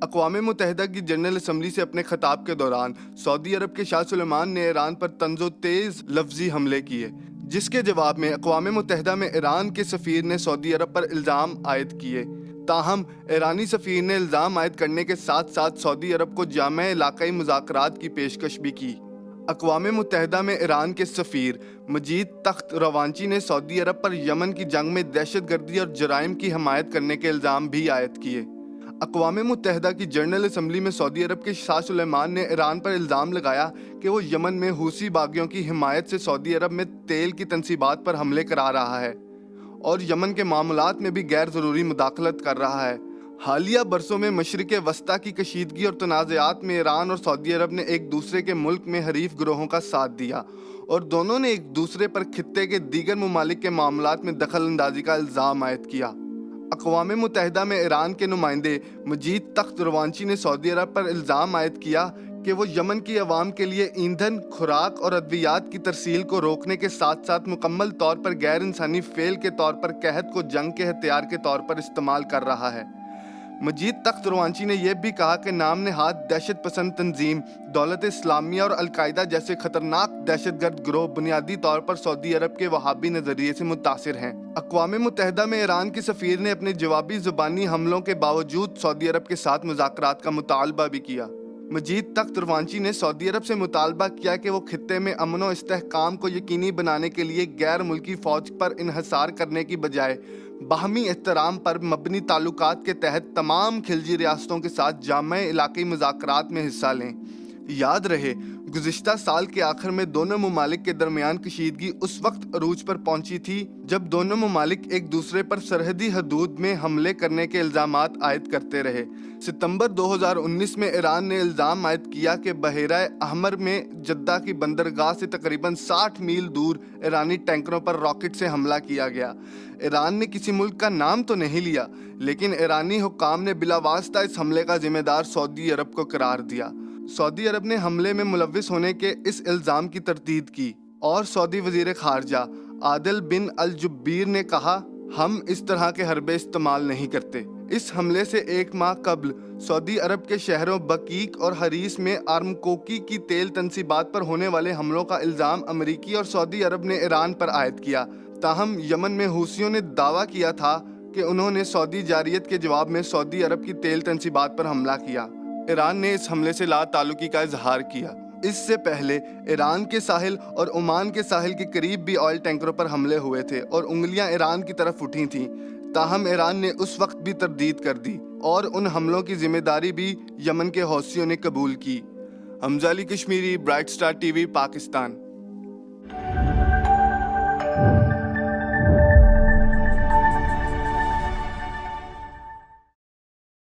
اقوام متحدہ کی جنرل اسمبلی سے اپنے خطاب کے دوران سعودی عرب کے شاہ سلمان نے ایران پر طنز و تیز لفظی حملے کیے، جس کے جواب میں اقوام متحدہ میں ایران کے سفیر نے سعودی عرب پر الزام عائد کیے۔ تاہم ایرانی سفیر نے الزام عائد کرنے کے ساتھ ساتھ سعودی عرب کو جامع علاقائی مذاکرات کی پیشکش بھی کی۔ اقوام متحدہ میں ایران کے سفیر مجید تخت روانچی نے سعودی عرب پر یمن کی جنگ میں دہشت گردی اور جرائم کی حمایت کرنے کے الزام بھی عائد کیے۔ اقوام متحدہ کی جنرل اسمبلی میں سعودی عرب کے شاہ سلمان نے ایران پر الزام لگایا کہ وہ یمن میں حوثی باغیوں کی حمایت سے سعودی عرب میں تیل کی تنصیبات پر حملے کرا رہا ہے اور یمن کے معاملات میں بھی غیر ضروری مداخلت کر رہا ہے۔ حالیہ برسوں میں مشرق وسطیٰ کی کشیدگی اور تنازعات میں ایران اور سعودی عرب نے ایک دوسرے کے ملک میں حریف گروہوں کا ساتھ دیا اور دونوں نے ایک دوسرے پر خطے کے دیگر ممالک کے معاملات میں دخل اندازی کا الزام عائد کیا۔ اقوام متحدہ میں ایران کے نمائندے مجید تخت روانچی نے سعودی عرب پر الزام عائد کیا کہ وہ یمن کی عوام کے لیے ایندھن، خوراک اور ادویات کی ترسیل کو روکنے کے ساتھ ساتھ مکمل طور پر غیر انسانی فعل کے طور پر قحط کو جنگ کے ہتھیار کے طور پر استعمال کر رہا ہے۔ مجید تخت روانچی نے یہ بھی کہا کہ نام نہاد دہشت پسند تنظیم دولت اسلامیہ اور القاعدہ جیسے خطرناک دہشت گرد گروہ بنیادی طور پر سعودی عرب کے وہابی نظریے سے متاثر ہیں۔ اقوام متحدہ میں ایران کے سفیر نے اپنے جوابی زبانی حملوں کے باوجود سعودی عرب کے ساتھ مذاکرات کا مطالبہ بھی کیا۔ مجید تخت روانچی نے سعودی عرب سے مطالبہ کیا کہ وہ خطے میں امن و استحکام کو یقینی بنانے کے لیے غیر ملکی فوج پر انحصار کرنے کی بجائے باہمی احترام پر مبنی تعلقات کے تحت تمام خلیجی ریاستوں کے ساتھ جامع علاقائی مذاکرات میں حصہ لیں۔ یاد رہے، گزشتہ سال کے آخر میں دونوں ممالک کے درمیان کشیدگی اس وقت عروج پر پہنچی تھی جب دونوں ممالک ایک دوسرے پر سرحدی حدود میں حملے کرنے کے الزامات عائد کرتے رہے۔ ستمبر 2019 میں ایران نے الزام عائد کیا کہ بحیرہ احمر میں جدہ کی بندرگاہ سے تقریباً 60 میل دور ایرانی ٹینکروں پر راکٹ سے حملہ کیا گیا۔ ایران نے کسی ملک کا نام تو نہیں لیا، لیکن ایرانی حکام نے بلا واسطہ اس حملے کا ذمہ دار سعودی عرب کو قرار دیا۔ سعودی عرب نے حملے میں ملوث ہونے کے اس الزام کی تردید کی اور سعودی وزیر خارجہ عادل بن الجبیر نے کہا، ہم اس طرح کے حربے استعمال نہیں کرتے۔ اس حملے سے ایک ماہ قبل سعودی عرب کے شہروں بقیق اور حریس میں آرمکوکی کی تیل تنصیبات پر ہونے والے حملوں کا الزام امریکی اور سعودی عرب نے ایران پر عائد کیا۔ تاہم یمن میں حوثیوں نے دعویٰ کیا تھا کہ انہوں نے سعودی جارحیت کے جواب میں سعودی عرب کی تیل تنصیبات پر حملہ کیا۔ ایران نے اس حملے سے لا تعلقی کا اظہار کیا۔ اس سے پہلے ایران کے ساحل اور عمان کے ساحل کے قریب بھی آئل ٹینکروں پر حملے ہوئے تھے اور انگلیاں ایران کی طرف اٹھی تھیں۔ تاہم ایران نے اس وقت بھی تردید کر دی اور ان حملوں کی ذمہ داری بھی یمن کے حوثیوں نے قبول کی۔ Hamza Ali Kashmiri, bright star TV وی، پاکستان۔